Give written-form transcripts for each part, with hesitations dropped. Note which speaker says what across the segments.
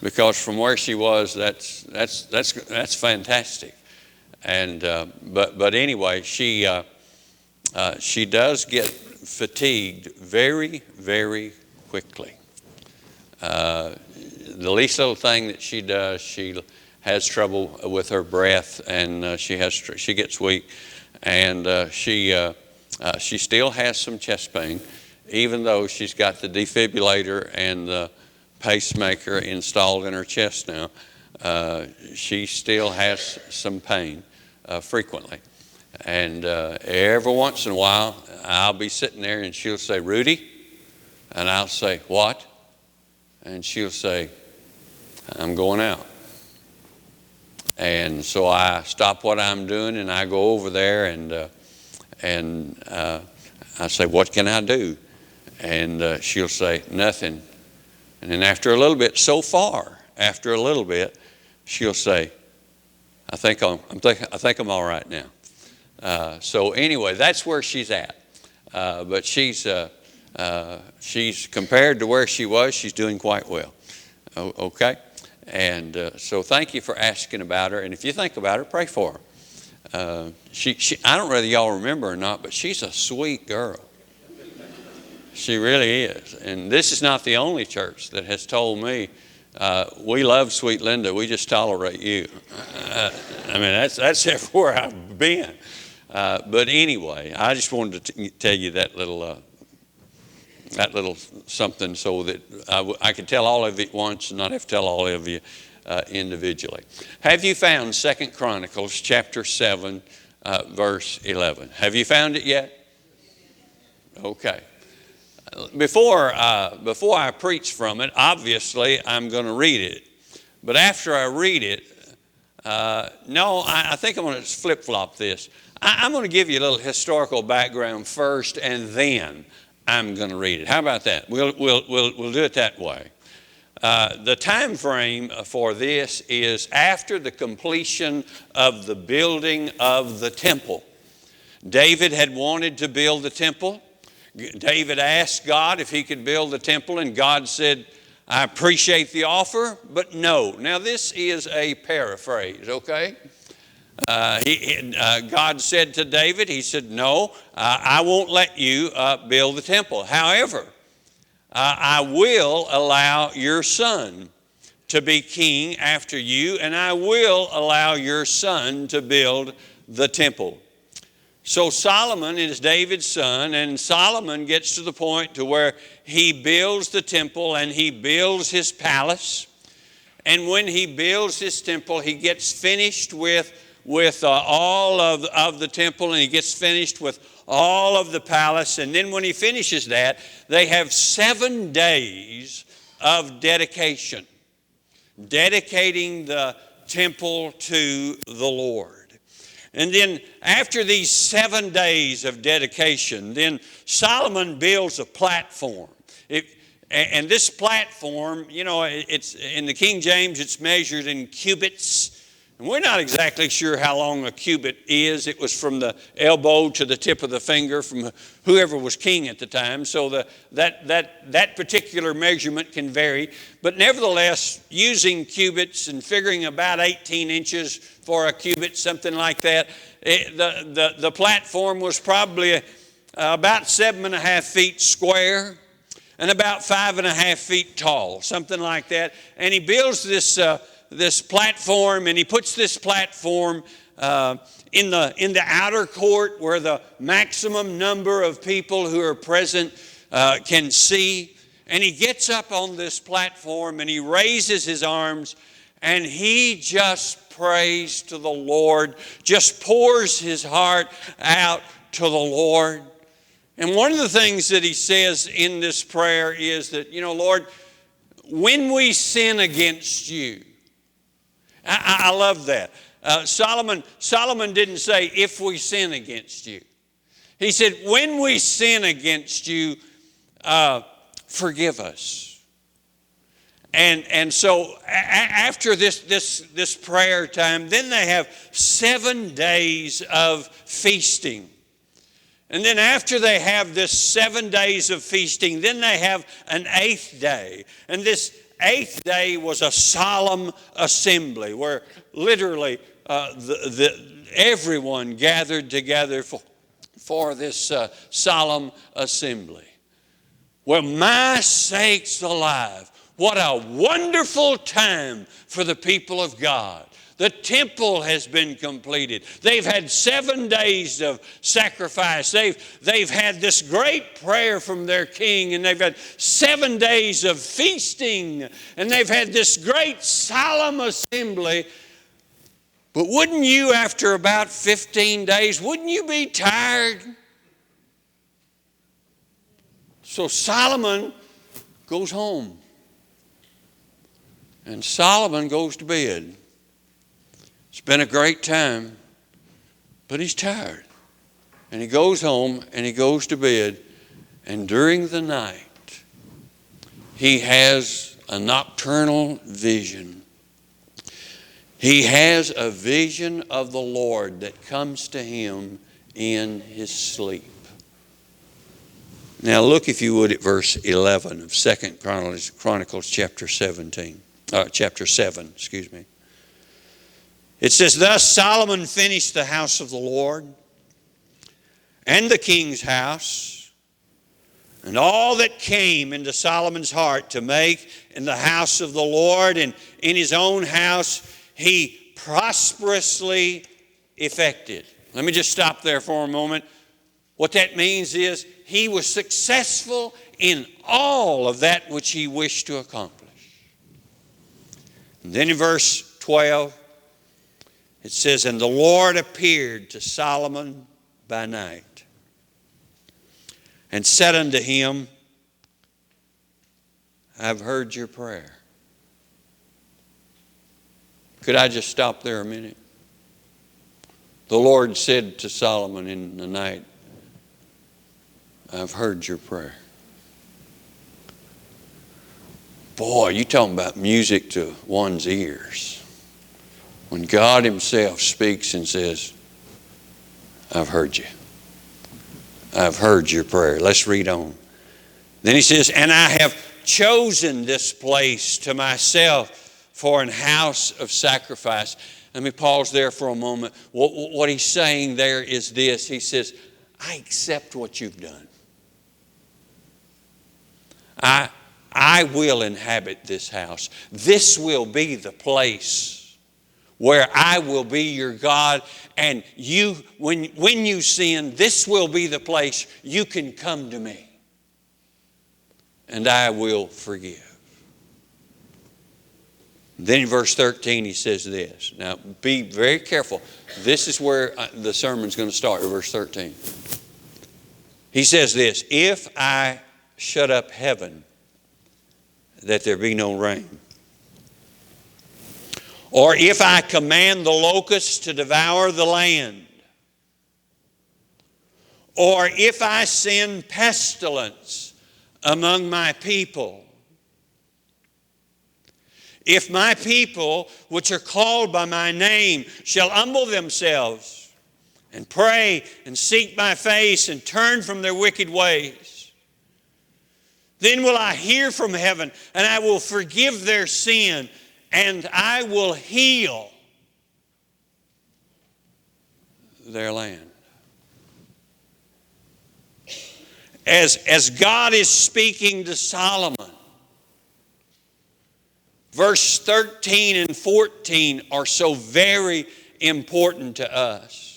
Speaker 1: because from where she was, that's fantastic. And but anyway, she does get fatigued very, very quickly. The least little thing that she does, she has trouble with her breath, and she gets weak, and she still has some chest pain, even though she's got the defibrillator and the pacemaker installed in her chest now. She still has some pain frequently. And every once in a while, I'll be sitting there and she'll say, "Rudy," and I'll say, "What?" And she'll say, "I'm going out." And so I stop what I'm doing and I go over there and I say, "What can I do?" And she'll say, "Nothing." And then after a little bit, after a little bit, she'll say, I think I'm all right now." So anyway, that's where she's at. But she's compared to where she was, she's doing quite well. Okay? And so thank you for asking about her. And if you think about her, pray for her. I don't know whether y'all remember or not, but she's a sweet girl. She really is. And this is not the only church that has told me, "We love sweet Linda, we just tolerate you." I mean, that's everywhere I've been. But anyway, I just wanted to tell you that little something so that I could tell all of you at once and not have to tell all of you individually. Have you found 2 Chronicles chapter 7, verse 11? Have you found it yet? Okay. Before I preach from it, obviously I'm going to read it. But after I read it, I think I'm going to flip-flop this. I'm going to give you a little historical background first, and then I'm going to read it. How about that? We'll do it that way. The time frame for this is after the completion of the building of the temple. David had wanted to build the temple. David asked God if he could build the temple, and God said, "I appreciate the offer, but no." Now this is a paraphrase, okay? God said to David, he said, "No, I won't let you build the temple. However, I will allow your son to be king after you, and I will allow your son to build the temple." So Solomon is David's son, and Solomon gets to the point to where he builds the temple and he builds his palace. And when he builds his temple, he gets finished with all of the temple, and he gets finished with all of the palace. And then when he finishes that, they have 7 days of dedication, dedicating the temple to the Lord. And then after these 7 days of dedication, then Solomon builds a platform. And this platform, it's in the King James, it's measured in cubits. And we're not exactly sure how long a cubit is. It was from the elbow to the tip of the finger from whoever was king at the time. So that particular measurement can vary. But nevertheless, using cubits and figuring about 18 inches for a cubit, something like that, the platform was probably about 7.5 feet square and about 5.5 feet tall, something like that. And he builds this platform, and he puts this platform in the outer court where the maximum number of people who are present can see. And he gets up on this platform and he raises his arms and he just prays to the Lord, just pours his heart out to the Lord. And one of the things that he says in this prayer is that, Lord, when we sin against you, I love that. Solomon didn't say, "if we sin against you." He said, "when we sin against you, forgive us." And so after this prayer time, then they have 7 days of feasting. And then after they have this 7 days of feasting, then they have an 8th day. And this eighth day was a solemn assembly where literally everyone gathered together for this solemn assembly. Well, my sakes alive, what a wonderful time for the people of God. The temple has been completed. They've had 7 days of sacrifice. They've had this great prayer from their king, and they've had 7 days of feasting, and they've had this great solemn assembly. But wouldn't you, after about 15 days, wouldn't you be tired? So Solomon goes home, and Solomon goes to bed. It's been a great time, but he's tired. And he goes home and he goes to bed, and during the night, he has a nocturnal vision. He has a vision of the Lord that comes to him in his sleep. Now look, if you would, at verse 11 of 2 Chronicles chapter 7. It says, "Thus Solomon finished the house of the Lord and the king's house, and all that came into Solomon's heart to make in the house of the Lord and in his own house, he prosperously effected." Let me just stop there for a moment. What that means is he was successful in all of that which he wished to accomplish. And then in verse 12, it says, "And the Lord appeared to Solomon by night, and said unto him, I've heard your prayer." Could I just stop there a minute? The Lord said to Solomon in the night, "I've heard your prayer." Boy, you talking about music to one's ears. When God himself speaks and says, "I've heard you. I've heard your prayer." Let's read on. Then he says, "And I have chosen this place to myself for an house of sacrifice." Let me pause there for a moment. What he's saying there is this. He says, I accept what you've done. I will inhabit this house. This will be the place where I will be your God, and you, when you sin, this will be the place you can come to me, and I will forgive. Then in verse 13 he says this. Now be very careful. This is where the sermon's going to start, verse 13. He says this, "If I shut up heaven, that there be no rain, or if I command the locusts to devour the land, or if I send pestilence among my people, if my people, which are called by my name, shall humble themselves and pray and seek my face and turn from their wicked ways, then will I hear from heaven, and I will forgive their sin, and I will heal their land." As God is speaking to Solomon, verse 13 and 14 are so very important to us.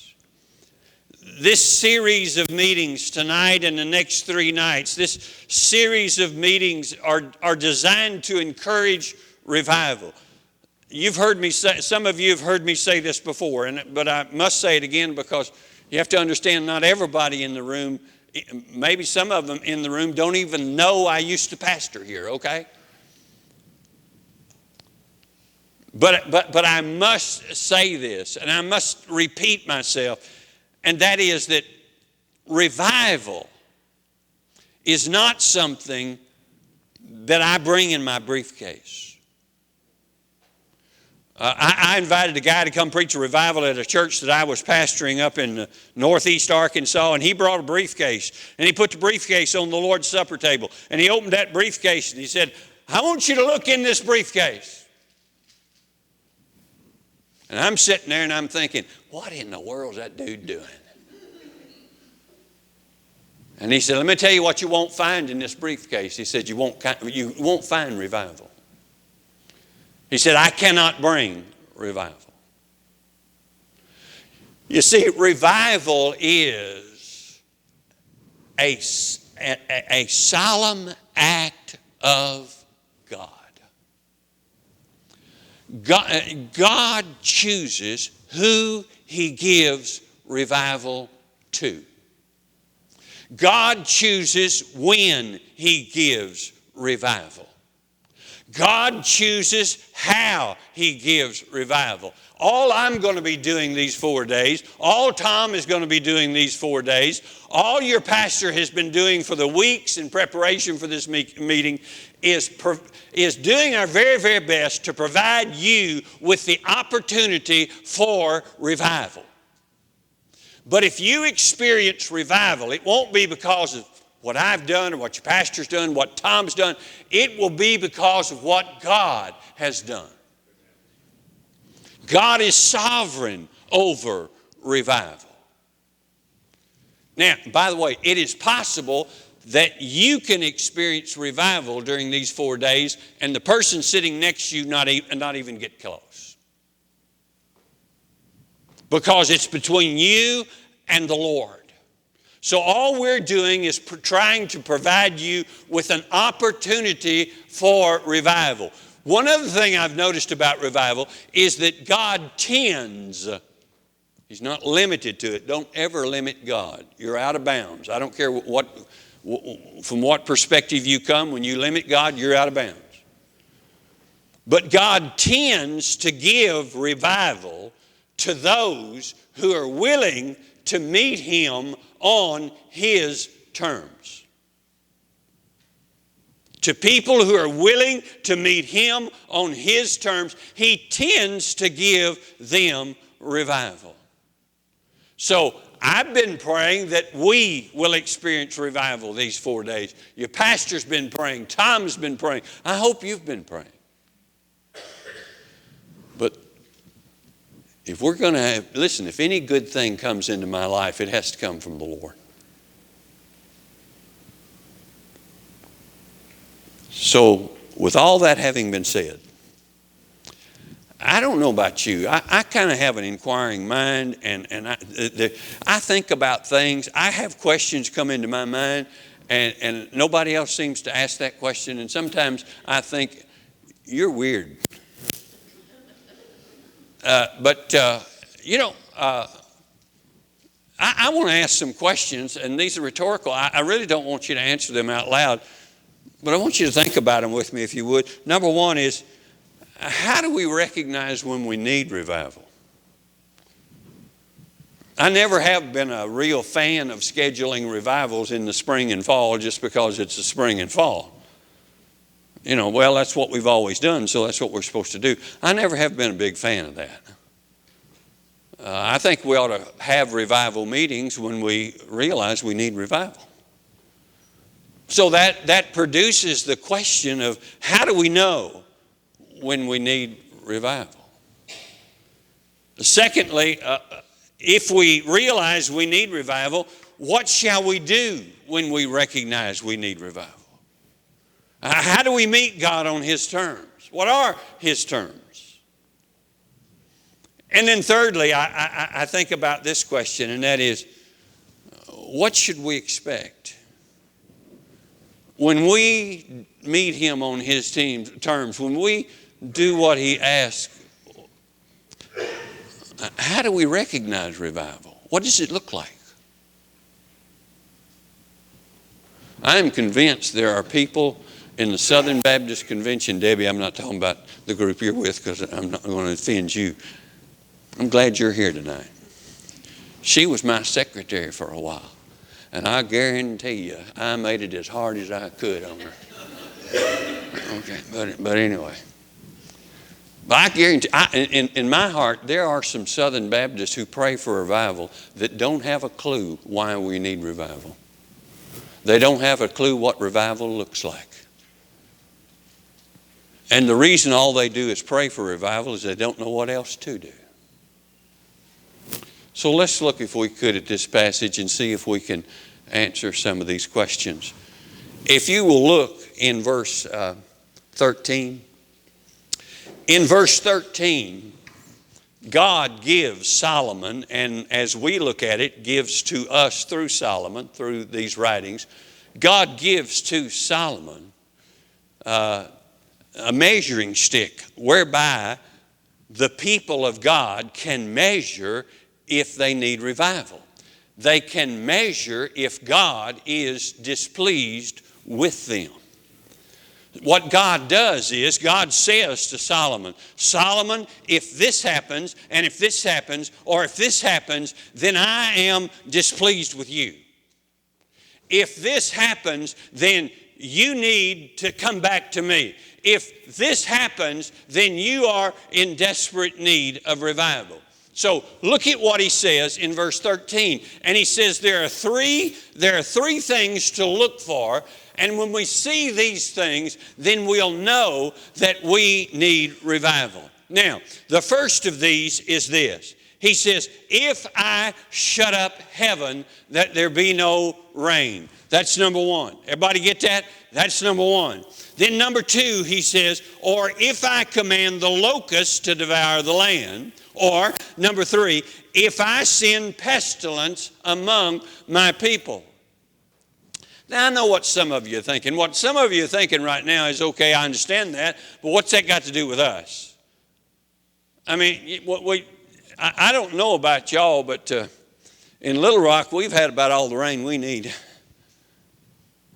Speaker 1: This series of meetings tonight and the next 3 nights, this series of meetings are designed to encourage revival. You've heard me say, some of you have heard me say this before, but I must say it again because you have to understand not everybody in the room, maybe some of them in the room don't even know I used to pastor here, okay? But I must say this, and I must repeat myself, and that is that revival is not something that I bring in my briefcase. I invited a guy to come preach a revival at a church that I was pastoring up in northeast Arkansas, and he brought a briefcase, and he put the briefcase on the Lord's Supper table, and he opened that briefcase, and he said, I want you to look in this briefcase. And I'm sitting there and I'm thinking, what in the world is that dude doing? And he said, let me tell you what you won't find in this briefcase. He said, you won't find revival. He said, I cannot bring revival. You see, revival is a solemn act of God. God chooses who He gives revival to. God chooses when He gives revival. God chooses how He gives revival. All I'm going to be doing these 4 days, all Tom is going to be doing these 4 days, all your pastor has been doing for the weeks in preparation for this meeting is doing our very, very best to provide you with the opportunity for revival. But if you experience revival, it won't be because of what I've done or what your pastor's done, what Tom's done. It will be because of what God has done. God is sovereign over revival. Now, by the way, it is possible that you can experience revival during these 4 days and the person sitting next to you not even get close. Because it's between you and the Lord. So all we're doing is trying to provide you with an opportunity for revival. One other thing I've noticed about revival is that God tends, He's not limited to it. Don't ever limit God. You're out of bounds. I don't care from what perspective you come. When you limit God, you're out of bounds. But God tends to give revival to those who are willing to meet Him on His terms. To people who are willing to meet Him on His terms, He tends to give them revival. So I've been praying that we will experience revival these 4 days. Your pastor's been praying. Tom's been praying. I hope you've been praying. But if we're going to listen, if any good thing comes into my life, it has to come from the Lord. So, with all that having been said, I don't know about you. I kind of have an inquiring mind, and I think about things. I have questions come into my mind, and nobody else seems to ask that question. And sometimes I think, you're weird. I want to ask some questions, and these are rhetorical. I really don't want you to answer them out loud, but I want you to think about them with me if you would. Number one is, how do we recognize when we need revival? I never have been a real fan of scheduling revivals in the spring and fall just because it's the spring and fall. Well, that's what we've always done, so that's what we're supposed to do. I never have been a big fan of that. I think we ought to have revival meetings when we realize we need revival. So that produces the question of, how do we know when we need revival? Secondly, if we realize we need revival, what shall we do when we recognize we need revival? How do we meet God on His terms? What are His terms? And then thirdly, I think about this question, and that is, what should we expect? When we meet Him on His terms, when we do what He asks, how do we recognize revival? What does it look like? I am convinced there are people in the Southern Baptist Convention. Debbie, I'm not talking about the group you're with because I'm not going to offend you. I'm glad you're here tonight. She was my secretary for a while. And I guarantee you, I made it as hard as I could on her. Okay, but anyway. But I guarantee, in my heart, there are some Southern Baptists who pray for revival that don't have a clue why we need revival. They don't have a clue what revival looks like. And the reason all they do is pray for revival is they don't know what else to do. So let's look, if we could, at this passage and see if we can answer some of these questions. If you will look in verse 13. In verse 13, God gives Solomon, and as we look at it, gives to us through Solomon, through these writings, God gives to Solomon a measuring stick whereby the people of God can measure if they need revival. They can measure if God is displeased with them. What God does is, God says to Solomon, Solomon, if this happens, and if this happens, or if this happens, then I am displeased with you. If this happens, then you need to come back to me. If this happens, then you are in desperate need of revival. So look at what he says in verse 13. And he says there are three things to look for. And when we see these things, then we'll know that we need revival. Now, the first of these is this. He says, if I shut up heaven, that there be no rain. That's number one. Everybody get that? That's number one. Then number two, he says, or if I command the locusts to devour the land. Or number three, if I send pestilence among my people. Now, I know what some of you are thinking. What some of you are thinking right now is, okay, I understand that, but what's that got to do with us? I mean, I don't know about y'all, but in Little Rock, we've had about all the rain we need.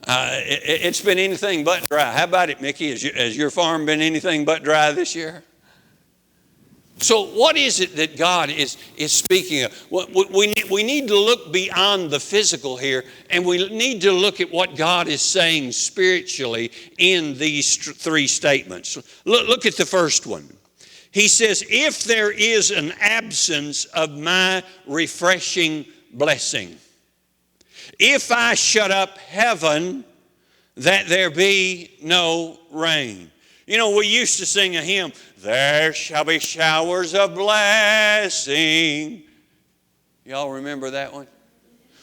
Speaker 1: It's been anything but dry. How about it, Mickey? Has your farm been anything but dry this year? So what is it that God is speaking of? We need to look beyond the physical here, and we need to look at what God is saying spiritually in these three statements. Look at the first one. He says, if there is an absence of my refreshing blessing, if I shut up heaven, that there be no rain. You know, we used to sing a hymn, there shall be showers of blessing. Y'all remember that one?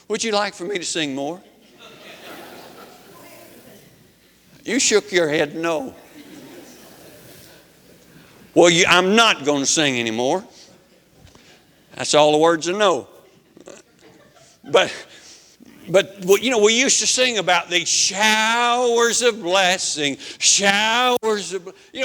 Speaker 1: Would you like for me to sing more? You shook your head no. Well, I'm not going to sing anymore. That's all the words of no. But you know, we used to sing about these showers of blessing,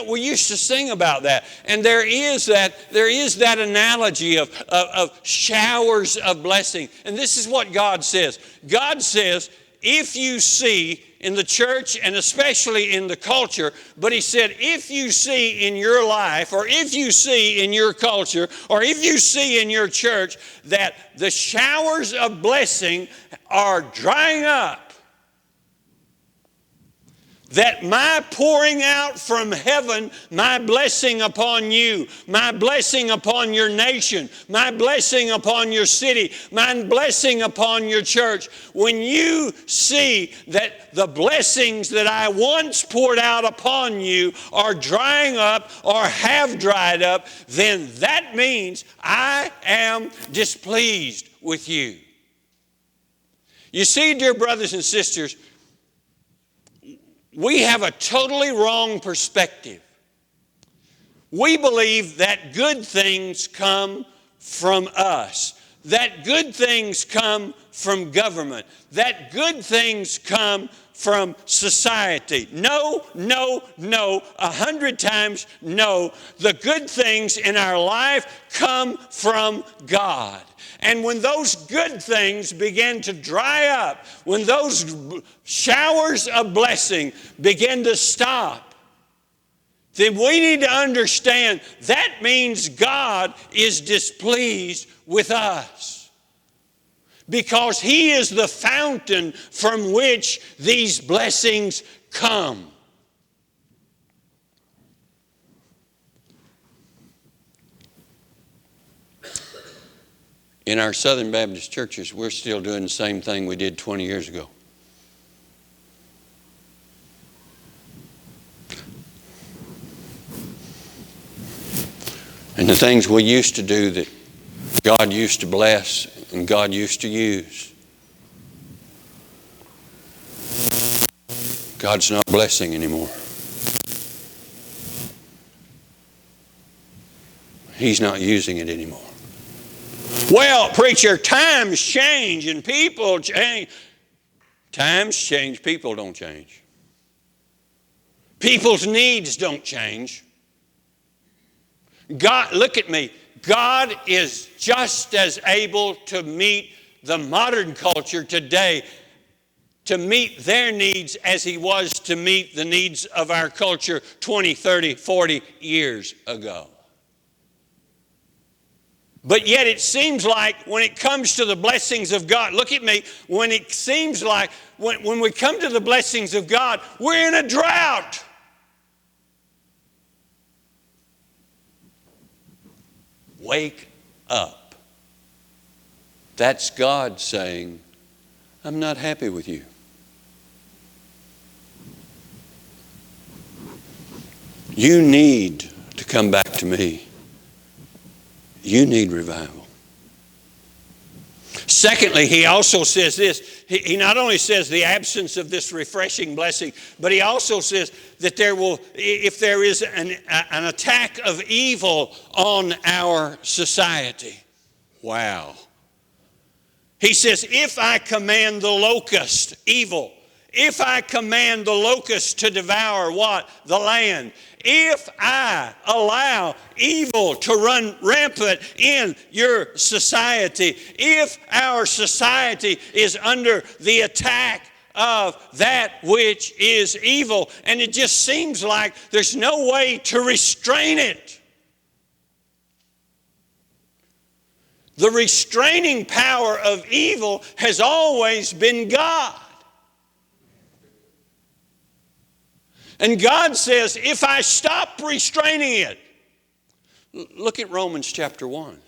Speaker 1: we used to sing about that. And there is that analogy of showers of blessing. And this is what God says. God says, if you see in the church and especially in the culture, but he said, if you see in your life, or if you see in your culture, or if you see in your church that the showers of blessing are drying up, that my pouring out from heaven, my blessing upon you, my blessing upon your nation, my blessing upon your city, my blessing upon your church, when you see that the blessings that I once poured out upon you are drying up or have dried up, then that means I am displeased with you. You see, dear brothers and sisters, we have a totally wrong perspective. We believe that good things come from us, that good things come from government, that good things come from society. No, 100 times no. The good things in our life come from God. And when those good things begin to dry up, when those showers of blessing begin to stop, then we need to understand that means God is displeased with us. Because He is the fountain from which these blessings come. In our Southern Baptist churches, we're still doing the same thing we did 20 years ago. And the things we used to do that God used to bless and God used to use, God's not blessing anymore. He's not using it anymore. Well, preacher, times change and people change. Times change, people don't change. People's needs don't change. God, look at me. God is just as able to meet the modern culture today, to meet their needs as He was to meet the needs of our culture 20, 30, 40 years ago. But yet it seems like when it comes to the blessings of God, look at me, when it seems like when we come to the blessings of God, we're in a drought. Wake up. That's God saying, I'm not happy with you. You need to come back to me. You need revival. Secondly, he also says this. He not only says the absence of this refreshing blessing, but he also says that if there is an attack of evil on our society. Wow. He says, if I command the locust, evil, if I command the locust to devour what? The land. If I allow evil to run rampant in your society, if our society is under the attack of that which is evil, and it just seems like there's no way to restrain it. The restraining power of evil has always been God. And God says, if I stop restraining it, look at Romans chapter 1.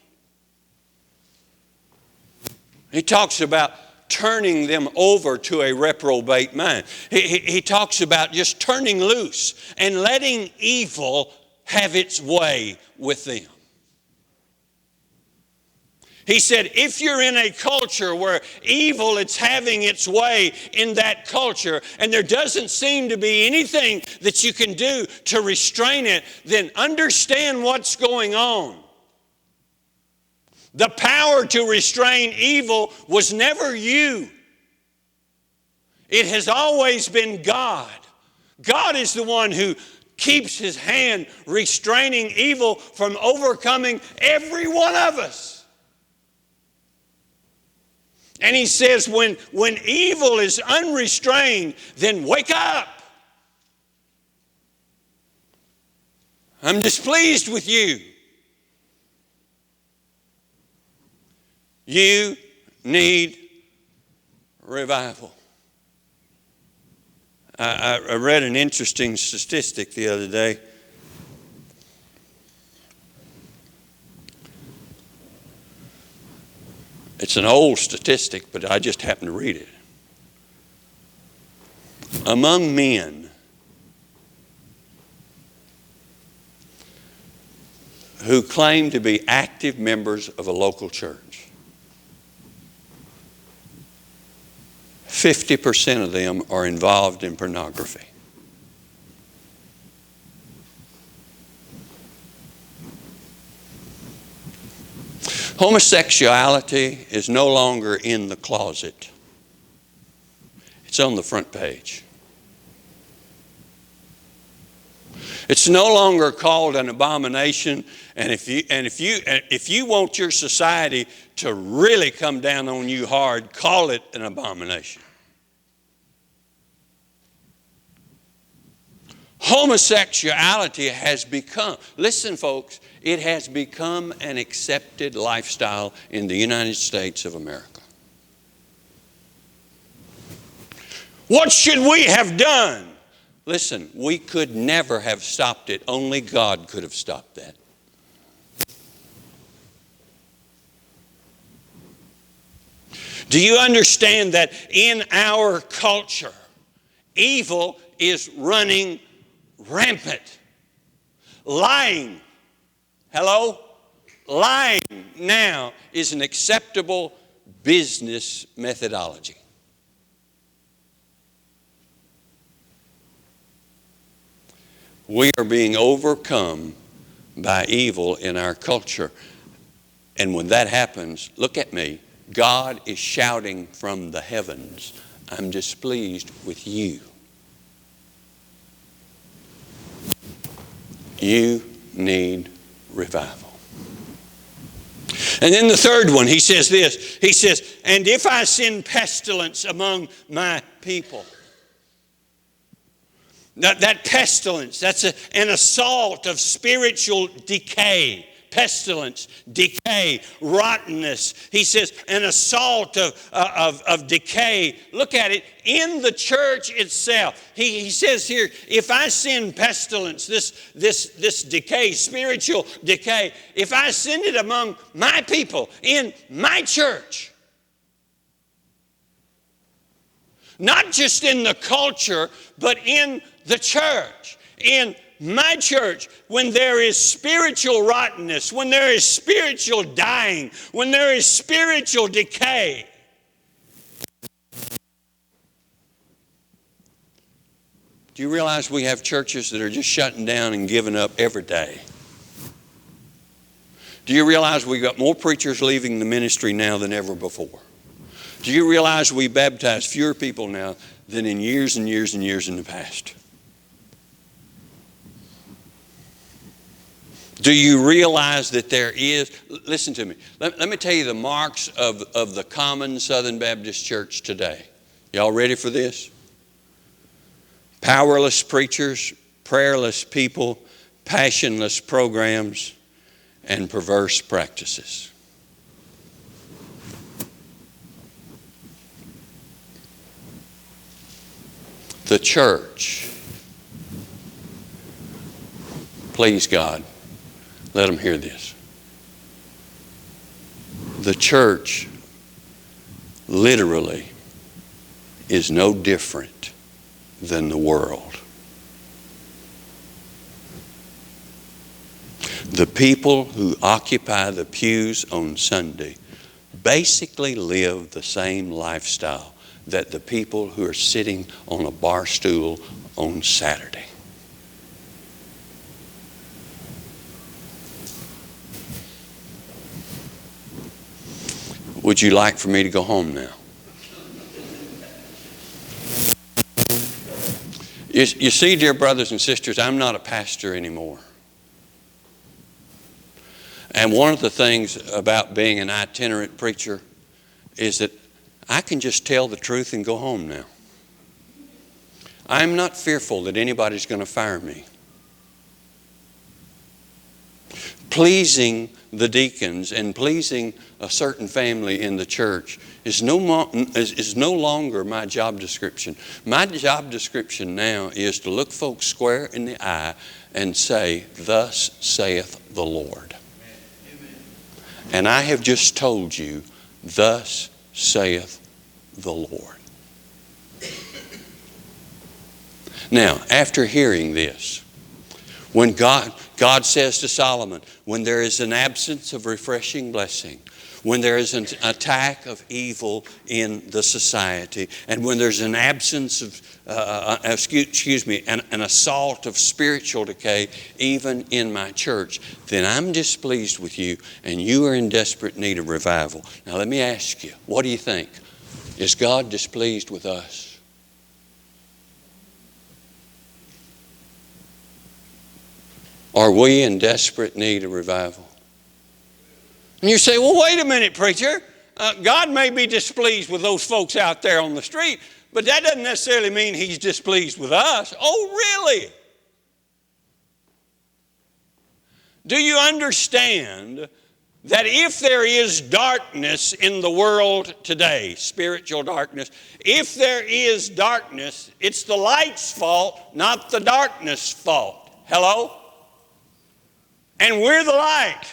Speaker 1: He talks about turning them over to a reprobate mind. He talks about just turning loose and letting evil have its way with them. He said, if you're in a culture where evil is having its way in that culture, and there doesn't seem to be anything that you can do to restrain it, then understand what's going on. The power to restrain evil was never you. It has always been God. God is the one who keeps His hand restraining evil from overcoming every one of us. And He says, when evil is unrestrained, then wake up. I'm displeased with you. You need revival. I read an interesting statistic the other day. It's an old statistic, but I just happened to read it. Among men who claim to be active members of a local church, 50% of them are involved in pornography. Homosexuality is no longer in the closet. It's on the front page. It's no longer called an abomination, and if you want your society to really come down on you hard, call it an abomination. Homosexuality has become, listen folks, it has become an accepted lifestyle in the United States of America. What should we have done? Listen, we could never have stopped it. Only God could have stopped that. Do you understand that in our culture, evil is running rampant? Lying Hello? Lying now is an acceptable business methodology. We are being overcome by evil in our culture. And when that happens, look at me. God is shouting from the heavens, I'm displeased with you. You need revival. And then the third one, he says this. He says, and if I send pestilence among my people. That pestilence, that's an assault of spiritual decay. Pestilence, decay, rottenness. He says an assault of decay. Look at it in the church itself. He says here, if I send pestilence, this decay, spiritual decay, if I send it among my people in my church, not just in the culture, but in the church, in my church, when there is spiritual rottenness, when there is spiritual dying, when there is spiritual decay. Do you realize we have churches that are just shutting down and giving up every day? Do you realize we've got more preachers leaving the ministry now than ever before? Do you realize we baptize fewer people now than in years and years and years in the past? Do you realize that there is, listen to me, let me tell you the marks of the common Southern Baptist church today. Y'all ready for this? Powerless preachers, prayerless people, passionless programs, and perverse practices. The church, please God, let them hear this. The church literally is no different than the world. The people who occupy the pews on Sunday basically live the same lifestyle that the people who are sitting on a bar stool on Saturday. Would you like for me to go home now? You see, dear brothers and sisters, I'm not a pastor anymore. And one of the things about being an itinerant preacher is that I can just tell the truth and go home now. I'm not fearful that anybody's going to fire me. Pleasing the deacons and pleasing a certain family in the church is no longer my job description. My job description now is to look folks square in the eye and say, "Thus saith the Lord." Amen. And I have just told you, "Thus saith the Lord." Now, after hearing this, when God says to Solomon, when there is an absence of refreshing blessing, when there is an attack of evil in the society, and when there's an absence of, an assault of spiritual decay, even in my church, then I'm displeased with you, and you are in desperate need of revival. Now let me ask you, what do you think? Is God displeased with us? Are we in desperate need of revival? And you say, well, wait a minute, preacher. God may be displeased with those folks out there on the street, but that doesn't necessarily mean He's displeased with us. Oh, really? Do you understand that if there is darkness in the world today, spiritual darkness, if there is darkness, it's the light's fault, not the darkness' fault. Hello? And we're the light.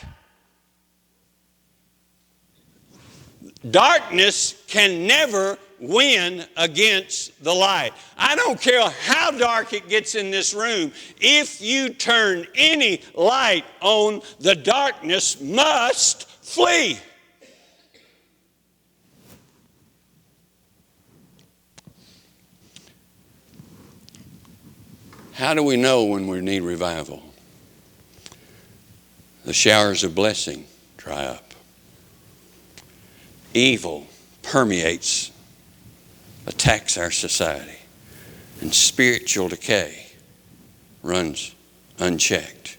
Speaker 1: Darkness can never win against the light. I don't care how dark it gets in this room. If you turn any light on, the darkness must flee. How do we know when we need revival? The showers of blessing dry up. Evil permeates, attacks our society, and spiritual decay runs unchecked.